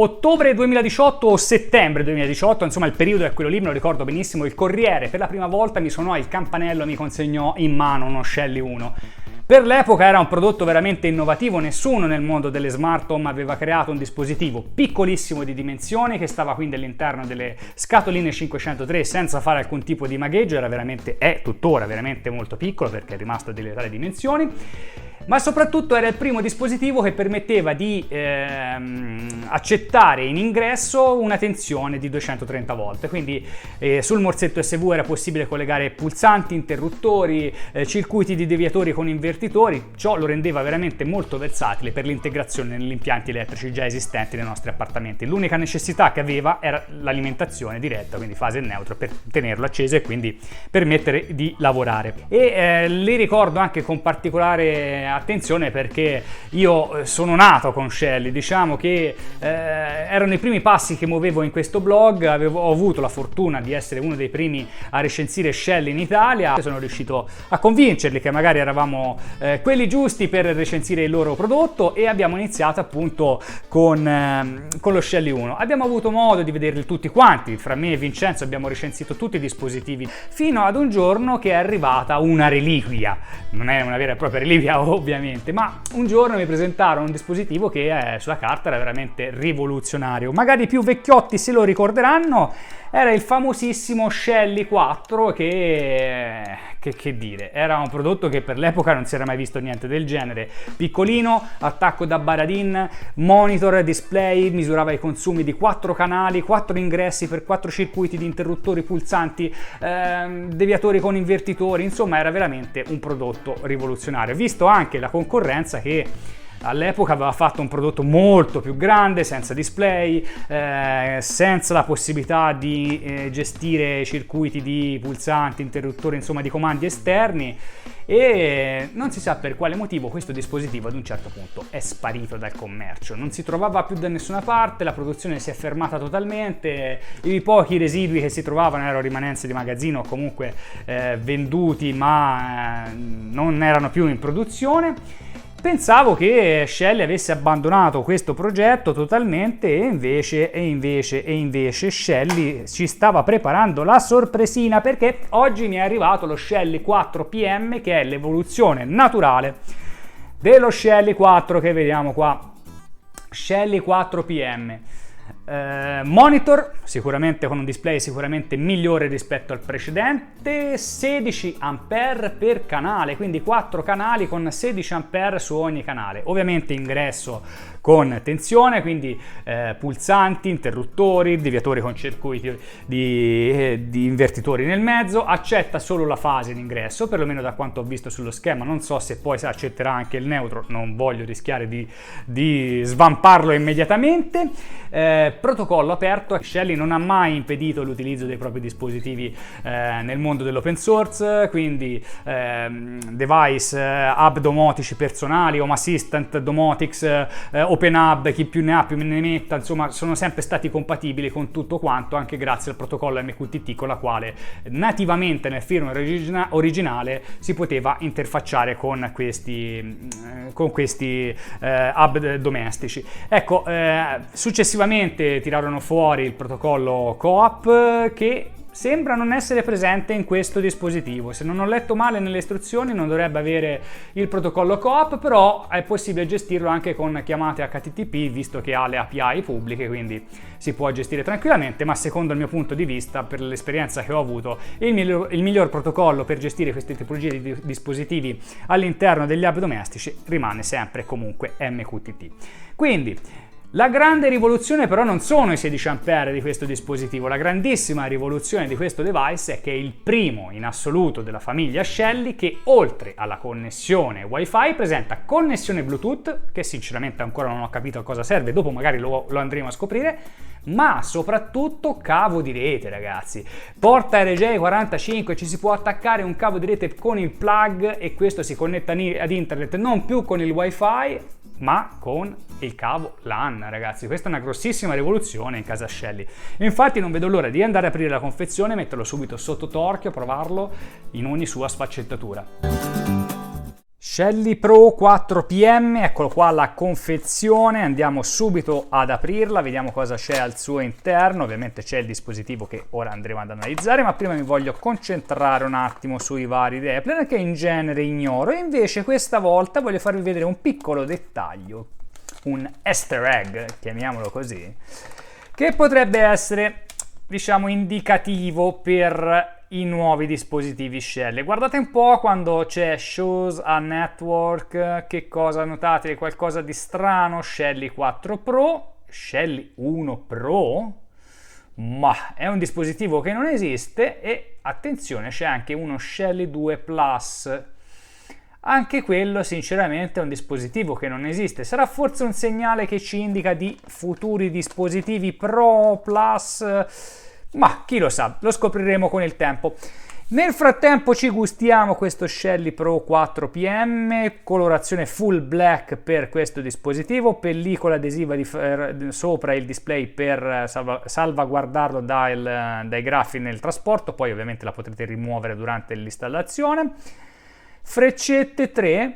Ottobre 2018 o settembre 2018, insomma il periodo è quello lì, me lo ricordo benissimo, il Corriere per la prima volta mi suonò il campanello e mi consegnò in mano uno Shelly 1. Per l'epoca era un prodotto veramente innovativo, nessuno nel mondo delle smart home aveva creato un dispositivo piccolissimo di dimensioni che stava quindi all'interno delle scatoline 503 senza fare alcun tipo di magheggio, è tuttora veramente molto piccolo perché è rimasto delle tali dimensioni. Ma soprattutto era il primo dispositivo che permetteva di accettare in ingresso una tensione di 230 volt, quindi sul morsetto SV era possibile collegare pulsanti, interruttori, circuiti di deviatori con invertitori. Ciò lo rendeva veramente molto versatile per l'integrazione negli impianti elettrici già esistenti nei nostri appartamenti. L'unica necessità che aveva era l'alimentazione diretta, quindi fase e neutro, per tenerlo acceso e quindi permettere di lavorare. E li ricordo anche con particolare attenzione perché io sono nato con Shelly, diciamo che erano i primi passi che muovevo in questo blog, ho avuto la fortuna di essere uno dei primi a recensire Shelly in Italia, sono riuscito a convincerli che magari eravamo quelli giusti per recensire il loro prodotto e abbiamo iniziato appunto con lo Shelly 1. Abbiamo avuto modo di vederli tutti quanti, fra me e Vincenzo abbiamo recensito tutti i dispositivi fino ad un giorno che è arrivata una reliquia, non è una vera e propria reliquia ovviamente, ma un giorno mi presentarono un dispositivo che sulla carta era veramente rivoluzionario. Magari i più vecchiotti se lo ricorderanno, era il famosissimo Shelly 4 che dire, era un prodotto che per l'epoca non si era mai visto niente del genere. Piccolino, attacco da Baradin, monitor, display, misurava i consumi di 4 canali, 4 ingressi per 4 circuiti di interruttori pulsanti, deviatori con invertitori, insomma era veramente un prodotto rivoluzionario, visto anche la concorrenza che all'epoca aveva fatto un prodotto molto più grande, senza display, senza la possibilità di gestire circuiti di pulsanti, interruttori, insomma di comandi esterni, e non si sa per quale motivo questo dispositivo ad un certo punto è sparito dal commercio, non si trovava più da nessuna parte, la produzione si è fermata totalmente, i pochi residui che si trovavano erano rimanenze di magazzino o comunque venduti ma non erano più in produzione. Pensavo che Shelly avesse abbandonato questo progetto totalmente e invece Shelly ci stava preparando la sorpresina, perché oggi mi è arrivato lo Shelly 4 PM, che è l'evoluzione naturale dello Shelly 4 che vediamo qua. Shelly 4 PM. Monitor sicuramente con un display sicuramente migliore rispetto al precedente, 16 A per canale, quindi 4 canali con 16 A su ogni canale, ovviamente ingresso con tensione, quindi pulsanti, interruttori, deviatori con circuiti di invertitori nel mezzo, accetta solo la fase di ingresso, perlomeno da quanto ho visto sullo schema, non so se poi accetterà anche il neutro, non voglio rischiare di svamparlo immediatamente. Protocollo aperto, Shelly non ha mai impedito l'utilizzo dei propri dispositivi nel mondo dell'open source, quindi device, hub domotici personali, Home Assistant, Domotics, Open Hub, chi più ne ha più ne metta, insomma sono sempre stati compatibili con tutto quanto, anche grazie al protocollo MQTT, con la quale nativamente nel firmware originale si poteva interfacciare con questi hub domestici. Ecco, successivamente tirarono fuori il protocollo CoAP che sembra non essere presente in questo dispositivo. Se non ho letto male nelle istruzioni non dovrebbe avere il protocollo CoAP, però è possibile gestirlo anche con chiamate HTTP, visto che ha le API pubbliche, quindi si può gestire tranquillamente, ma secondo il mio punto di vista, per l'esperienza che ho avuto, il miglior protocollo per gestire queste tipologie di dispositivi all'interno degli hub domestici rimane sempre comunque MQTT. Quindi la grande rivoluzione però non sono i 16 A di questo dispositivo, la grandissima rivoluzione di questo device è che è il primo in assoluto della famiglia Shelly che oltre alla connessione Wi-Fi presenta connessione Bluetooth, che sinceramente ancora non ho capito a cosa serve, dopo magari lo andremo a scoprire, ma soprattutto cavo di rete, ragazzi. Porta RJ45, ci si può attaccare un cavo di rete con il plug e questo si connetta ad internet non più con il Wi-Fi ma con il cavo LAN, ragazzi. Questa è una grossissima rivoluzione in casa Shelly. Infatti non vedo l'ora di andare ad aprire la confezione, metterlo subito sotto torchio, provarlo in ogni sua sfaccettatura. Shelly Pro 4PM, eccolo qua la confezione, andiamo subito ad aprirla, vediamo cosa c'è al suo interno. Ovviamente c'è il dispositivo che ora andremo ad analizzare, ma prima mi voglio concentrare un attimo sui vari Depler che in genere ignoro, e invece questa volta voglio farvi vedere un piccolo dettaglio, un easter egg, chiamiamolo così, che potrebbe essere, diciamo, indicativo per i nuovi dispositivi Shelly. Guardate un po' quando c'è Shows a Network, che cosa notate? Qualcosa di strano. Shelly 4 Pro, Shelly 1 Pro, ma è un dispositivo che non esiste, e attenzione, c'è anche uno Shelly 2 Plus. Anche quello sinceramente è un dispositivo che non esiste. Sarà forse un segnale che ci indica di futuri dispositivi Pro, Plus, ma chi lo sa, lo scopriremo con il tempo. Nel frattempo ci gustiamo questo Shelly Pro 4PM, colorazione full black per questo dispositivo, pellicola adesiva sopra il display per salvaguardarlo dai graffi nel trasporto, poi ovviamente la potrete rimuovere durante l'installazione. Freccette 3,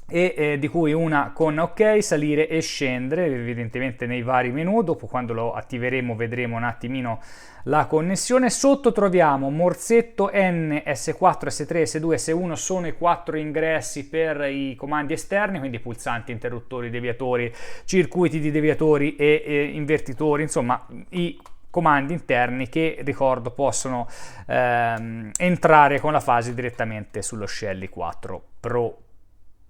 di cui una con ok, salire e scendere evidentemente nei vari menu. Dopo, quando lo attiveremo, vedremo un attimino la connessione. Sotto troviamo morsetto N, S4, S3, S2, S1, sono i 4 ingressi per i comandi esterni, quindi pulsanti, interruttori, deviatori, circuiti di deviatori e invertitori, insomma i comandi interni che, ricordo, possono entrare con la fase direttamente sullo Shelly 4 Pro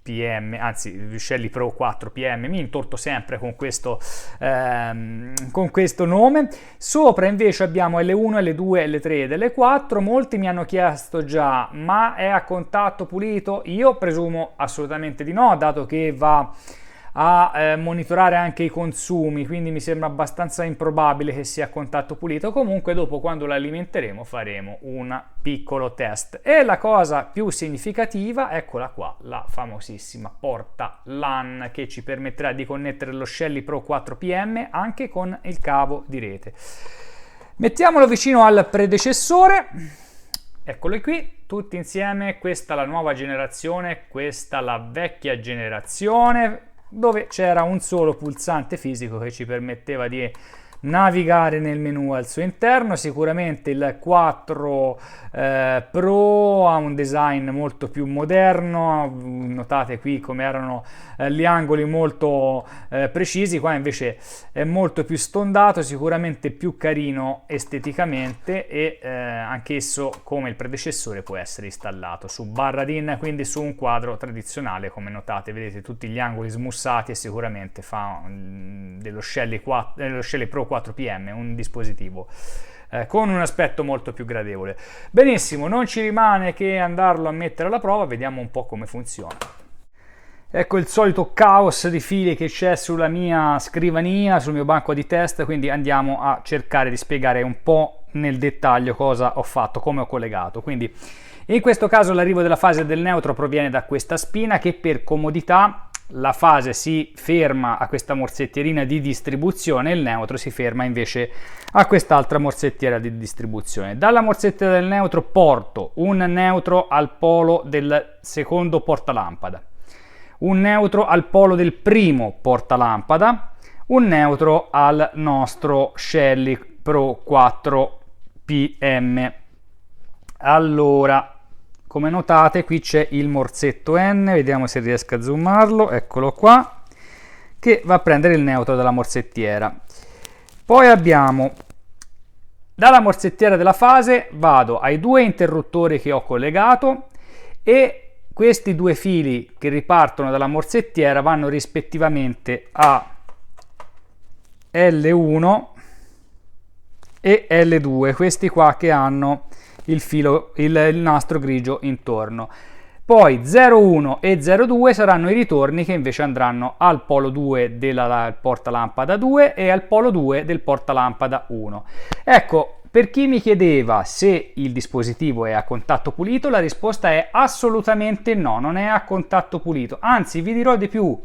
PM, anzi Shelly Pro 4 PM, mi intorto sempre con questo nome. Sopra invece abbiamo L1, L2, L3 ed L4. Molti mi hanno chiesto già, ma è a contatto pulito? Io presumo assolutamente di no, dato che va a monitorare anche i consumi, quindi mi sembra abbastanza improbabile che sia a contatto pulito. Comunque dopo, quando lo alimenteremo, faremo un piccolo test. E la cosa più significativa, eccola qua, la famosissima porta LAN, che ci permetterà di connettere lo Shelly Pro 4PM anche con il cavo di rete. Mettiamolo vicino al predecessore, eccolo qui, tutti insieme. Questa è la nuova generazione, questa la vecchia generazione, dove c'era un solo pulsante fisico che ci permetteva di navigare nel menu al suo interno. Sicuramente il 4 Pro ha un design molto più moderno, notate qui come erano gli angoli molto precisi, qua invece è molto più stondato, sicuramente più carino esteticamente, e anch'esso, come il predecessore, può essere installato su barra DIN, quindi su un quadro tradizionale. Come notate, vedete tutti gli angoli smussati, e sicuramente fa dello Shelly Pro 4PM un dispositivo con un aspetto molto più gradevole. Benissimo, non ci rimane che andarlo a mettere alla prova, vediamo un po' come funziona. Ecco il solito caos di fili che c'è sulla mia scrivania, sul mio banco di test, quindi andiamo a cercare di spiegare un po' nel dettaglio cosa ho fatto, come ho collegato. Quindi in questo caso l'arrivo della fase del neutro proviene da questa spina, che per comodità la fase si ferma a questa morsettierina di distribuzione, il neutro si ferma invece a quest'altra morsettiera di distribuzione. Dalla morsettiera del neutro porto un neutro al polo del secondo portalampada, un neutro al polo del primo portalampada, un neutro al nostro Shelly Pro 4 PM. Allora, come notate, qui c'è il morsetto N, vediamo se riesco a zoomarlo, eccolo qua, che va a prendere il neutro dalla morsettiera. Poi abbiamo, dalla morsettiera della fase vado ai due interruttori che ho collegato, e questi due fili che ripartono dalla morsettiera vanno rispettivamente a L1 e L2, questi qua che hanno il nastro grigio intorno. Poi 0,1 e 0,2 saranno i ritorni che invece andranno al polo 2 del portalampada 2 e al polo 2 del portalampada 1. Ecco, per chi mi chiedeva se il dispositivo è a contatto pulito, la risposta è assolutamente no, non è a contatto pulito. Anzi, vi dirò di più.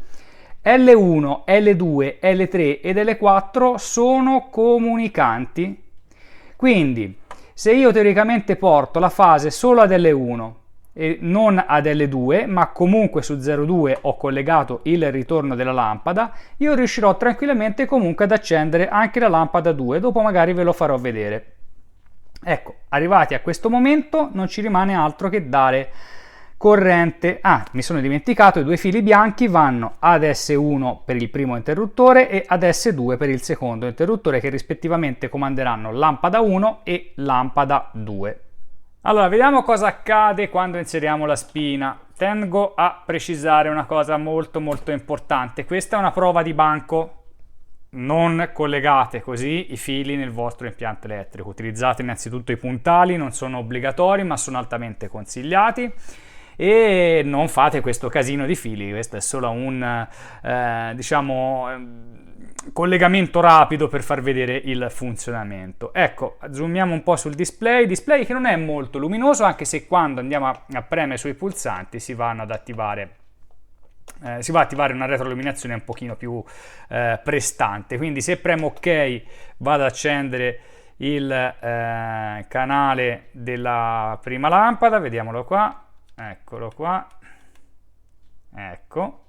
L1, L2, L3 ed L4 sono comunicanti. Quindi, se io teoricamente porto la fase solo ad L1 e non ad L2, ma comunque su 02 ho collegato il ritorno della lampada, io riuscirò tranquillamente comunque ad accendere anche la lampada 2, dopo magari ve lo farò vedere. Ecco, arrivati a questo momento non ci rimane altro che dare corrente. Mi sono dimenticato, i due fili bianchi vanno ad S1 per il primo interruttore e ad S2 per il secondo interruttore, che rispettivamente comanderanno lampada 1 e lampada 2. Allora, vediamo cosa accade quando inseriamo la spina. Tengo a precisare una cosa molto importante. Questa è una prova di banco. Non collegate così i fili nel vostro impianto elettrico. Utilizzate innanzitutto i puntali, non sono obbligatori ma sono altamente consigliati. E non fate questo casino di fili, questo è solo un collegamento rapido per far vedere il funzionamento. Ecco, zoomiamo un po' sul display che non è molto luminoso, anche se quando andiamo a premere sui pulsanti si va a attivare una retroilluminazione un pochino più prestante. Quindi se premo ok vado ad accendere il canale della prima lampada, vediamolo qua, eccolo qua, ecco,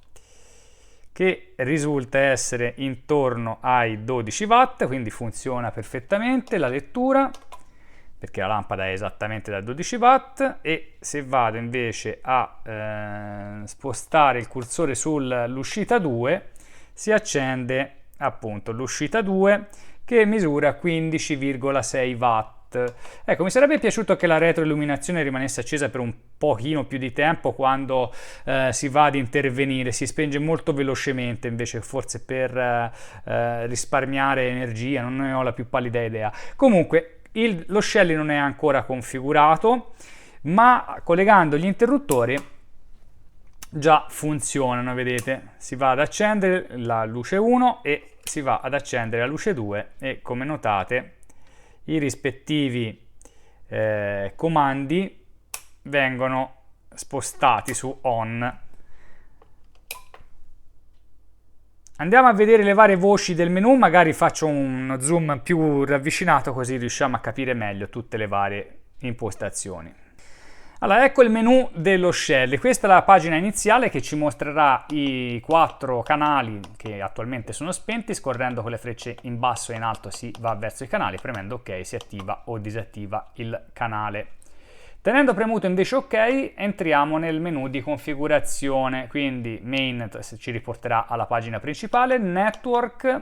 che risulta essere intorno ai 12 watt, quindi funziona perfettamente la lettura, perché la lampada è esattamente da 12 watt. E se vado invece a spostare il cursore sull'uscita 2, si accende appunto l'uscita 2 che misura 15,6 watt. Ecco, mi sarebbe piaciuto che la retroilluminazione rimanesse accesa per un pochino più di tempo quando si va ad intervenire, si spenge molto velocemente invece, forse per risparmiare energia, non ne ho la più pallida idea. Comunque lo Shelly non è ancora configurato, ma collegando gli interruttori già funzionano, vedete? Si va ad accendere la luce 1 e si va ad accendere la luce 2 e, come notate, i rispettivi comandi vengono spostati su on. Andiamo a vedere le varie voci del menu, magari faccio uno zoom più ravvicinato così riusciamo a capire meglio tutte le varie impostazioni. Allora, ecco il menu dello Shelly. Questa è la pagina iniziale che ci mostrerà i 4 canali che attualmente sono spenti. Scorrendo con le frecce in basso e in alto si va verso i canali, premendo ok si attiva o disattiva il canale. Tenendo premuto invece ok, entriamo nel menu di configurazione, quindi main ci riporterà alla pagina principale, network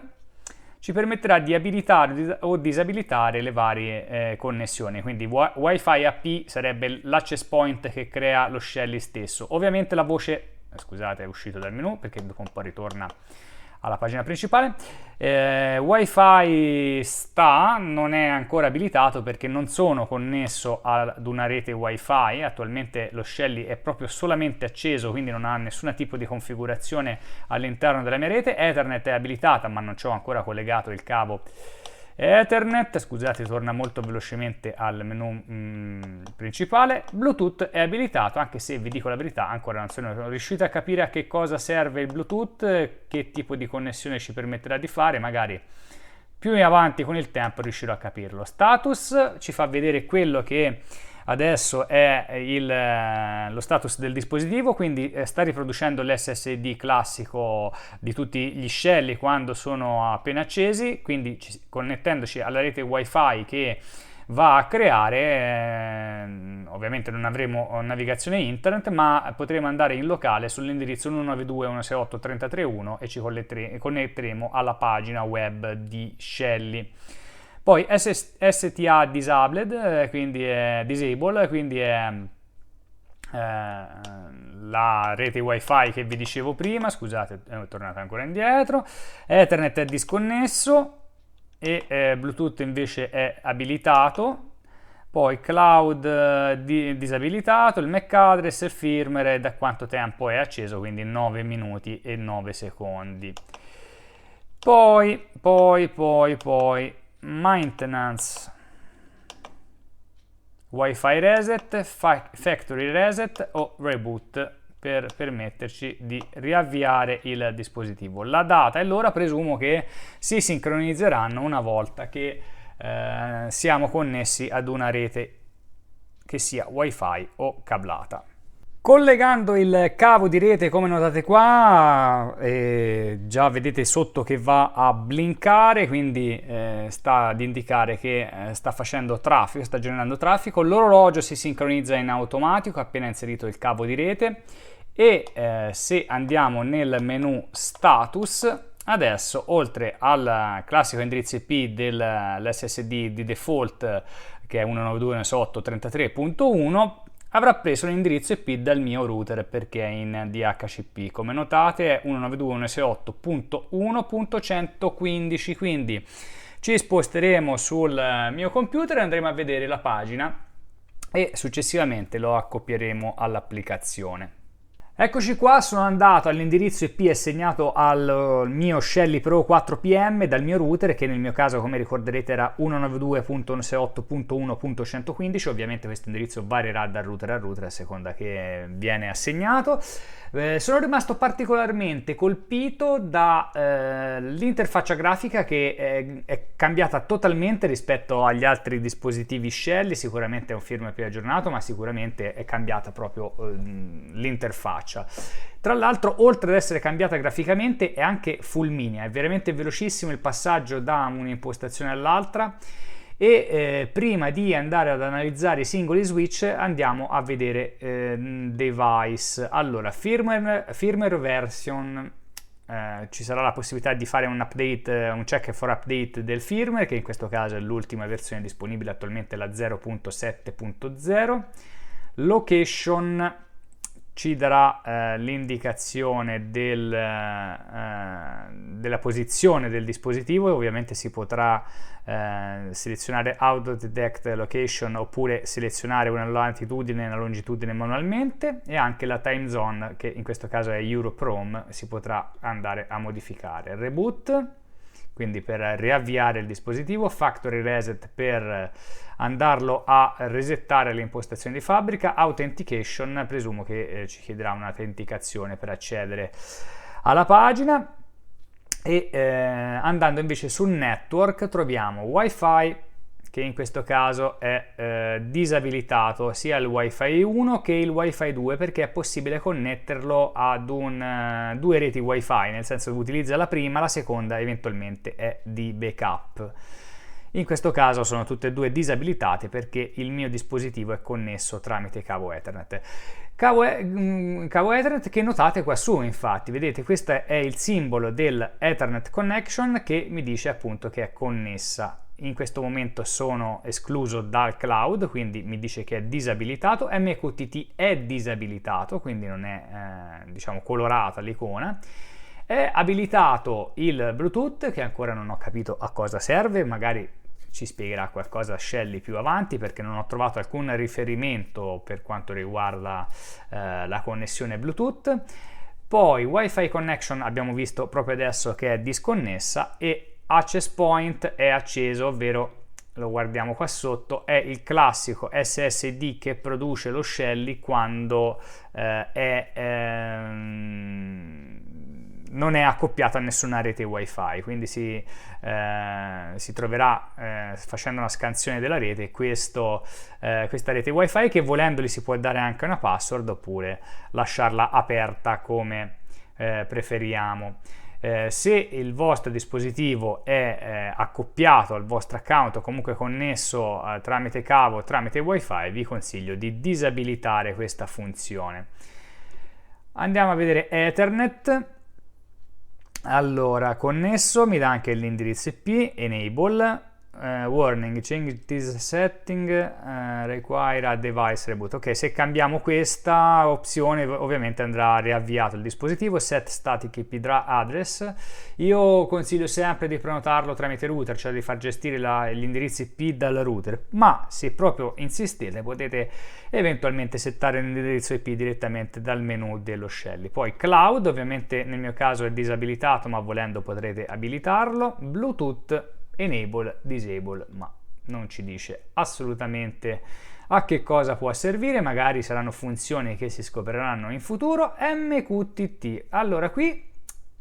ci permetterà di abilitare o disabilitare le varie connessioni, quindi Wi-Fi AP sarebbe l'access point che crea lo Shelly stesso. Ovviamente la voce, scusate, è uscito dal menu perché dopo un po' ritorna alla pagina principale. Wi-Fi non è ancora abilitato perché non sono connesso ad una rete Wi-Fi. Attualmente lo Shelly è proprio solamente acceso, quindi non ha nessun tipo di configurazione all'interno della mia rete. Ethernet è abilitata, ma non ci ho ancora collegato il cavo Ethernet. Scusate, torna molto velocemente al menu principale. Bluetooth è abilitato, anche se vi dico la verità ancora non sono riuscito a capire a che cosa serve il Bluetooth, che tipo di connessione ci permetterà di fare. Magari più in avanti con il tempo riuscirò a capirlo. Status ci fa vedere quello che adesso è lo status del dispositivo, quindi sta riproducendo l'SSD classico di tutti gli Shelly quando sono appena accesi, quindi connettendoci alla rete Wi-Fi che va a creare, ovviamente non avremo navigazione internet, ma potremo andare in locale sull'indirizzo 192.168.33.1 e ci connetteremo alla pagina web di Shelly. Poi STA disabled, quindi è disable, quindi è la rete Wi-Fi che vi dicevo prima, scusate, è tornata ancora indietro. Ethernet è disconnesso e Bluetooth invece è abilitato. Poi cloud disabilitato, il MAC address, il firmware, da quanto tempo è acceso, quindi 9 minuti e 9 secondi. Poi maintenance, Wi-Fi reset, factory reset o reboot per permetterci di riavviare il dispositivo. La data e l'ora presumo che si sincronizzeranno una volta che siamo connessi ad una rete che sia Wi-Fi o cablata. Collegando il cavo di rete, come notate qua, già vedete sotto che va a blinkare, quindi sta ad indicare che sta facendo traffico, sta generando traffico. L'orologio si sincronizza in automatico appena inserito il cavo di rete e se andiamo nel menu status, adesso oltre al classico indirizzo IP dell'SSD di default che è 192.168.33.1, avrà preso l'indirizzo IP dal mio router perché è in DHCP. Come notate è 192.168.1.115, quindi ci sposteremo sul mio computer e andremo a vedere la pagina e successivamente lo accoppieremo all'applicazione. Eccoci qua, sono andato all'indirizzo IP assegnato al mio Shelly Pro 4PM dal mio router, che nel mio caso, come ricorderete, era 192.168.1.115. Ovviamente questo indirizzo varierà da router a router a seconda che viene assegnato. Sono rimasto particolarmente colpito dall'interfaccia grafica che è cambiata totalmente rispetto agli altri dispositivi Shelly. Sicuramente è un firmware più aggiornato, ma sicuramente è cambiata proprio l'interfaccia. Tra l'altro, oltre ad essere cambiata graficamente, è anche fulminea, è veramente velocissimo il passaggio da un'impostazione all'altra. E prima di andare ad analizzare i singoli switch andiamo a vedere device. Allora, firmware version, ci sarà la possibilità di fare un update, un check for update del firmware, che in questo caso è l'ultima versione disponibile attualmente, la 0.7.0. Location ci darà l'indicazione della posizione del dispositivo e ovviamente si potrà selezionare Auto Detect Location oppure selezionare una latitudine e una longitudine manualmente, e anche la time zone, che in questo caso è Europe Rome, si potrà andare a modificare. Reboot, quindi per riavviare il dispositivo, factory reset per andarlo a resettare le impostazioni di fabbrica, authentication, presumo che ci chiederà un'autenticazione per accedere alla pagina. E andando invece sul network troviamo Wi-Fi, che in questo caso è disabilitato, sia il Wi-Fi 1 che il Wi-Fi 2, perché è possibile connetterlo ad due reti Wi-Fi, nel senso che utilizza la prima, la seconda eventualmente è di backup. In questo caso sono tutte e due disabilitate perché il mio dispositivo è connesso tramite cavo Ethernet. Cavo Ethernet che notate qua su, infatti, vedete, questo è il simbolo del Ethernet Connection che mi dice appunto che è connessa. In questo momento sono escluso dal cloud, quindi mi dice che è disabilitato. MQTT è disabilitato, quindi non è diciamo colorata l'icona. È abilitato il Bluetooth, che ancora non ho capito a cosa serve, magari ci spiegherà qualcosa Shelly più avanti, perché non ho trovato alcun riferimento per quanto riguarda la connessione Bluetooth. Poi Wi-Fi connection abbiamo visto proprio adesso che è disconnessa, e access point è acceso, ovvero, lo guardiamo qua sotto, è il classico SSD che produce lo Shelly quando non è accoppiato a nessuna rete Wi-Fi, quindi si troverà facendo una scansione della rete questa rete Wi-Fi, che volendoli si può dare anche una password oppure lasciarla aperta come preferiamo. Se il vostro dispositivo è accoppiato al vostro account o comunque connesso tramite cavo o tramite Wi-Fi, vi consiglio di disabilitare questa funzione. Andiamo a vedere Ethernet. Allora, connesso, mi dà anche l'indirizzo IP, enable, warning, change this setting, require a device reboot. Ok, se cambiamo questa opzione ovviamente andrà riavviato il dispositivo. Set static IP address, io consiglio sempre di prenotarlo tramite router, cioè di far gestire gli indirizzi IP dal router, ma se proprio insistete potete eventualmente settare l'indirizzo IP direttamente dal menu dello Shelly. Poi cloud, ovviamente nel mio caso è disabilitato, ma volendo potrete abilitarlo. Bluetooth enable, disable, ma non ci dice assolutamente a che cosa può servire, magari saranno funzioni che si scopriranno in futuro. MQTT, allora qui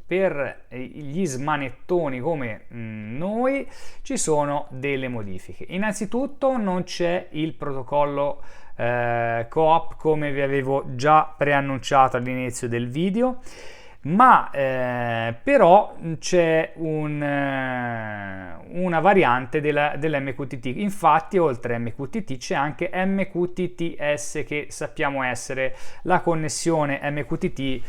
per gli smanettoni come noi ci sono delle modifiche. Innanzitutto non c'è il protocollo coop, come vi avevo già preannunciato all'inizio del video. Ma però c'è una variante dell'MQTT. Infatti, oltre a MQTT c'è anche MQTT-S, che sappiamo essere la connessione MQTT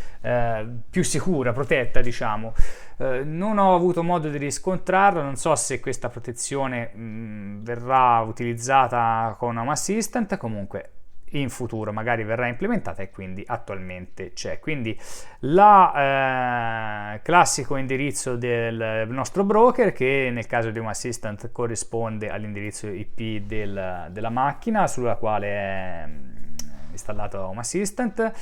più sicura, protetta, diciamo. Non ho avuto modo di riscontrarlo, non so se questa protezione verrà utilizzata con Home Assistant. Comunque in futuro magari verrà implementata, e quindi attualmente c'è. Quindi classico indirizzo del nostro broker, che nel caso di Home Assistant corrisponde all'indirizzo IP della macchina sulla quale è installato Home Assistant.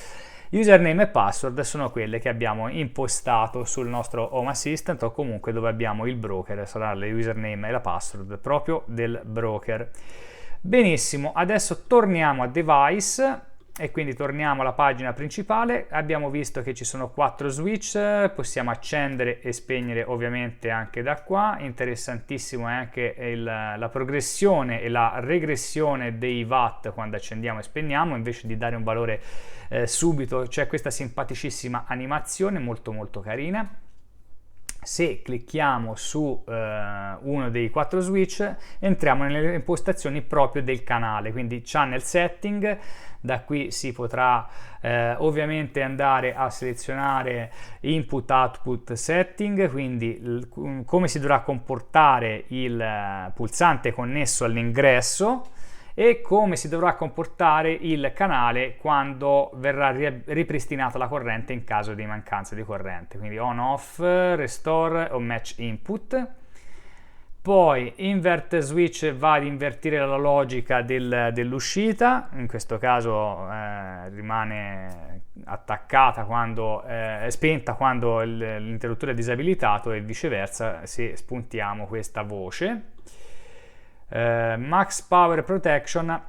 Username e password sono quelle che abbiamo impostato sul nostro Home Assistant, o comunque dove abbiamo il broker, sarà le username e la password proprio del broker. Benissimo, adesso torniamo a Device e quindi torniamo alla pagina principale. Abbiamo visto che ci sono 4 switch, possiamo accendere e spegnere ovviamente anche da qua. Interessantissimo è anche la progressione e la regressione dei watt quando accendiamo e spegniamo, invece di dare un valore subito. C'è questa simpaticissima animazione molto molto carina. Se clicchiamo su uno dei 4 switch, entriamo nelle impostazioni proprio del canale, quindi channel setting. Da qui si potrà ovviamente andare a selezionare input output setting, quindi come si dovrà comportare il pulsante connesso all'ingresso e come si dovrà comportare il canale quando verrà ripristinata la corrente in caso di mancanza di corrente, quindi on off, restore o match input. Poi invert switch va ad invertire la logica dell'uscita, in questo caso rimane attaccata quando è spenta quando l'interruttore è disabilitato, e viceversa se spuntiamo questa voce. Max Power Protection,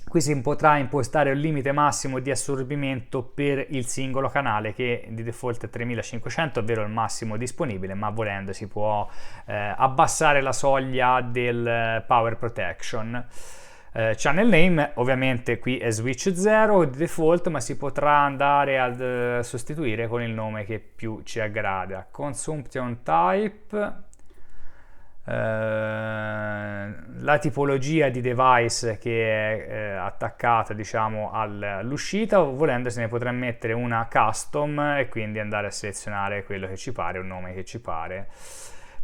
qui si potrà impostare un limite massimo di assorbimento per il singolo canale, che di default è 3500, ovvero il massimo disponibile, ma volendo si può abbassare la soglia del Power Protection. Channel name ovviamente qui è switch 0 di default, ma si potrà andare a sostituire con il nome che più ci aggrada. Consumption type, la tipologia di device che è attaccata, diciamo, all'uscita, o volendo se ne potrà mettere una custom e quindi andare a selezionare quello che ci pare, un nome che ci pare.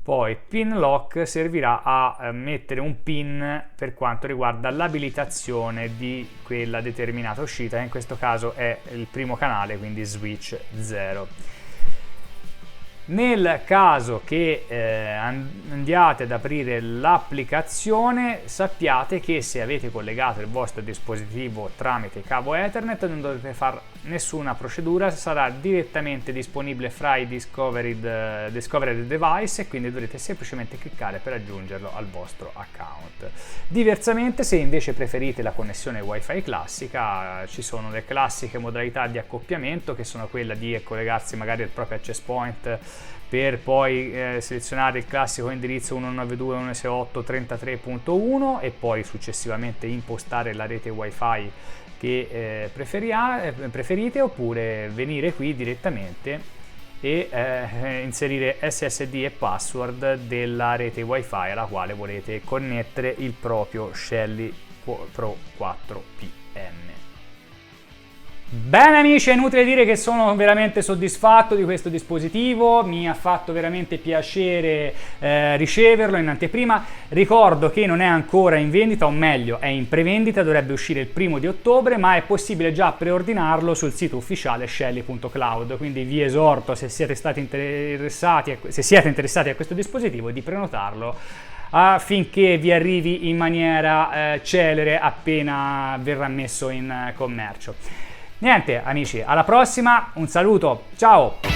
Poi pin lock servirà a mettere un pin per quanto riguarda l'abilitazione di quella determinata uscita, che in questo caso è il primo canale, quindi switch 0. Nel caso che andiate ad aprire l'applicazione, sappiate che se avete collegato il vostro dispositivo tramite cavo Ethernet non dovete fare nessuna procedura, sarà direttamente disponibile fra i discovered device, e quindi dovrete semplicemente cliccare per aggiungerlo al vostro account. Diversamente, se invece preferite la connessione Wi-Fi classica, ci sono le classiche modalità di accoppiamento, che sono quella di collegarsi magari al proprio access point per poi selezionare il classico indirizzo 192.168.33.1 e poi successivamente impostare la rete Wi-Fi che preferite, oppure venire qui direttamente e inserire SSD e password della rete Wi-Fi alla quale volete connettere il proprio Shelly Pro 4PM. Bene amici, è inutile dire che sono veramente soddisfatto di questo dispositivo, mi ha fatto veramente piacere riceverlo in anteprima. Ricordo che non è ancora in vendita, o meglio è in prevendita, dovrebbe uscire il 1° di ottobre, ma è possibile già preordinarlo sul sito ufficiale shelly.cloud, quindi vi esorto, se siete interessati a questo dispositivo, di prenotarlo affinché vi arrivi in maniera celere appena verrà messo in commercio. Niente amici, alla prossima, un saluto, ciao!